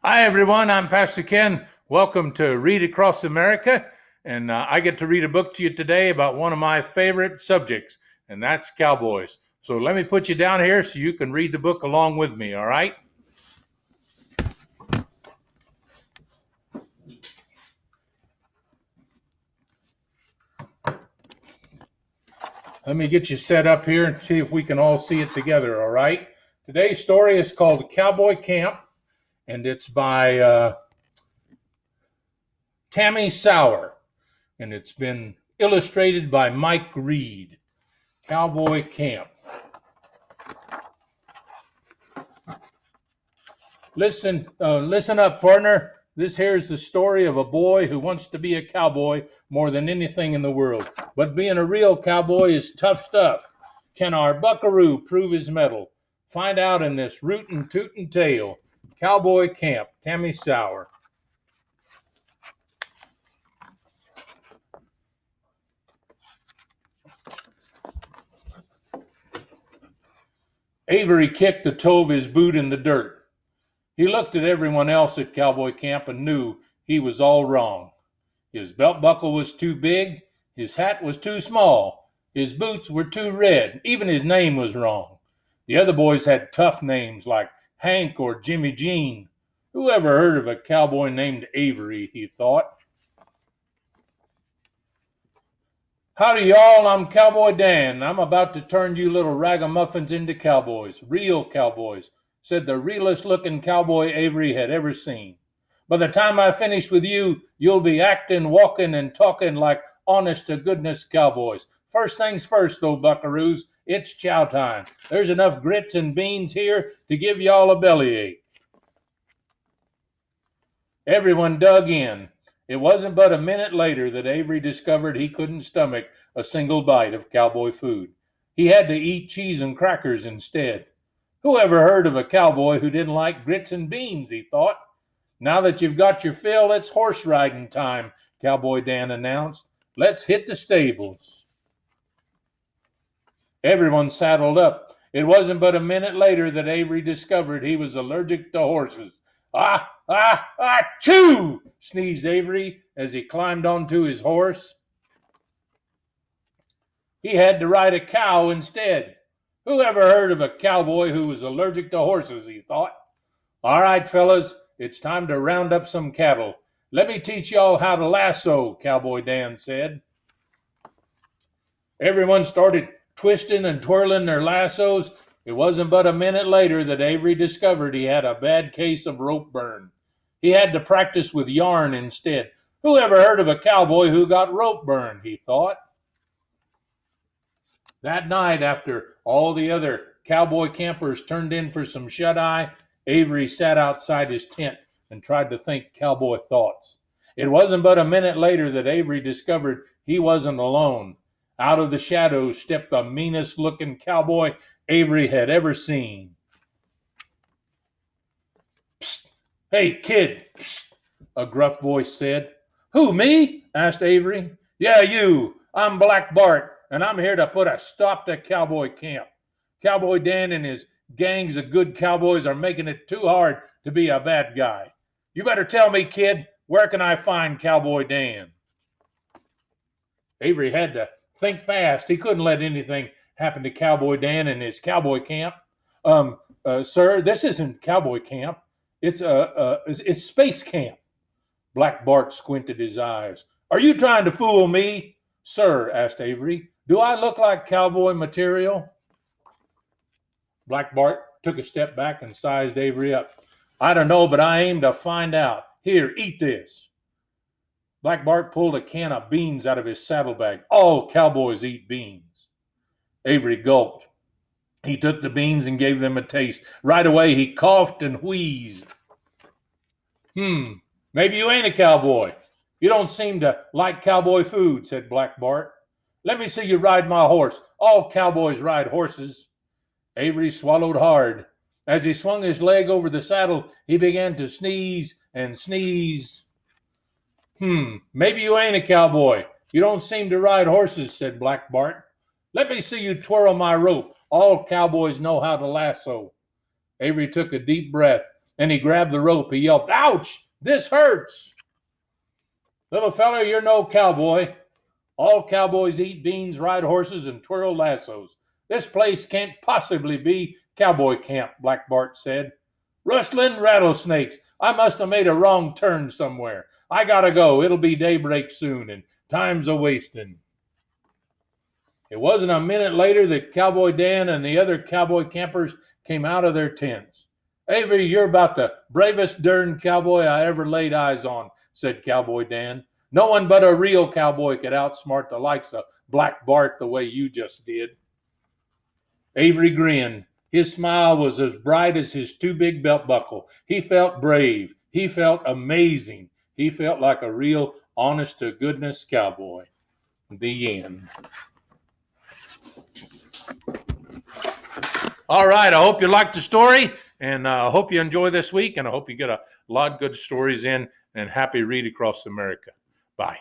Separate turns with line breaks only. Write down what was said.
Hi, everyone. I'm Pastor Ken. Welcome to Read Across America. And I get to read a book to you today about one of my favorite subjects, and that's cowboys. So let me put you down here so you can read the book along with me, all right? Let me get you set up here and see if we can all see it together, all right? Today's story is called Cowboy Camp, and it's by Tammy Sauer, and it's been illustrated by Mike Reed. Cowboy Camp. Listen up, partner. This here is the story of a boy who wants to be a cowboy more than anything in the world. But being a real cowboy is tough stuff. Can our buckaroo prove his mettle? Find out in this rootin' tootin' tale. Cowboy Camp, Tammy Sauer. Avery kicked the toe of his boot in the dirt. He looked at everyone else at Cowboy Camp and knew he was all wrong. His belt buckle was too big, his hat was too small, his boots were too red, even his name was wrong. The other boys had tough names like Hank or Jimmy Jean. Who ever heard of a cowboy named Avery, he thought. Howdy, y'all. I'm Cowboy Dan. I'm about to turn you little ragamuffins into cowboys, real cowboys, said the realest looking cowboy Avery had ever seen. By the time I finish with you, you'll be acting, walking, and talking like honest to goodness cowboys. First things first, though, buckaroos, it's chow time. There's enough grits and beans here to give y'all a bellyache. Everyone dug in. It wasn't but a minute later that Avery discovered he couldn't stomach a single bite of cowboy food. He had to eat cheese and crackers instead. Who ever heard of a cowboy who didn't like grits and beans, he thought. Now that you've got your fill, it's horse riding time, Cowboy Dan announced. Let's hit the stables. Everyone saddled up. It wasn't but a minute later that Avery discovered he was allergic to horses. Choo! Sneezed Avery as he climbed onto his horse. He had to ride a cow instead. Who ever heard of a cowboy who was allergic to horses, he thought. All right, fellas, it's time to round up some cattle. Let me teach y'all how to lasso, Cowboy Dan said. Everyone started twisting and twirling their lassos. It wasn't but a minute later that Avery discovered he had a bad case of rope burn. He had to practice with yarn instead. Who ever heard of a cowboy who got rope burn, he thought. That night, after all the other cowboy campers turned in for some shut-eye, Avery sat outside his tent and tried to think cowboy thoughts. It wasn't but a minute later that Avery discovered he wasn't alone. Out of the shadows stepped the meanest-looking cowboy Avery had ever seen. Psst! Hey, kid! Psst! A gruff voice said. Who, me? Asked Avery. Yeah, you. I'm Black Bart, and I'm here to put a stop to cowboy camp. Cowboy Dan and his gangs of good cowboys are making it too hard to be a bad guy. You better tell me, kid, where can I find Cowboy Dan? Avery had to think fast. He couldn't let anything happen to Cowboy Dan and his cowboy camp. Sir, this isn't cowboy camp. It's space camp. Black Bart squinted his eyes. Are you trying to fool me? Sir, asked Avery, do I look like cowboy material? Black Bart took a step back and sized Avery up. I don't know, but I aim to find out. Here, eat this. Black Bart pulled a can of beans out of his saddlebag. All cowboys eat beans. Avery gulped. He took the beans and gave them a taste. Right away, he coughed and wheezed. Maybe you ain't a cowboy. You don't seem to like cowboy food, said Black Bart. Let me see you ride my horse. All cowboys ride horses. Avery swallowed hard. As he swung his leg over the saddle, he began to sneeze and sneeze. Maybe you ain't a cowboy. You don't seem to ride horses, said Black Bart. Let me see you twirl my rope. All cowboys know how to lasso. Avery took a deep breath. and he grabbed the rope. He yelled, "Ouch! This hurts!" "Little feller, you're no cowboy. All cowboys eat beans, ride horses, and twirl lassos. This place can't possibly be cowboy camp," Black Bart said. "Rustling rattlesnakes! I must have made a wrong turn somewhere. I gotta go. It'll be daybreak soon, and time's a-wasting." It wasn't a minute later that Cowboy Dan and the other cowboy campers came out of their tents. "Avery, you're about the bravest darn cowboy I ever laid eyes on," said Cowboy Dan. "No one but a real cowboy could outsmart the likes of Black Bart the way you just did." Avery grinned. His smile was as bright as his too big belt buckle. He felt brave. He felt amazing. He felt like a real honest to goodness cowboy. The end. All right, I hope you liked the story, and I hope you enjoy this week, and I hope you get a lot of good stories in, and happy read across America. Bye.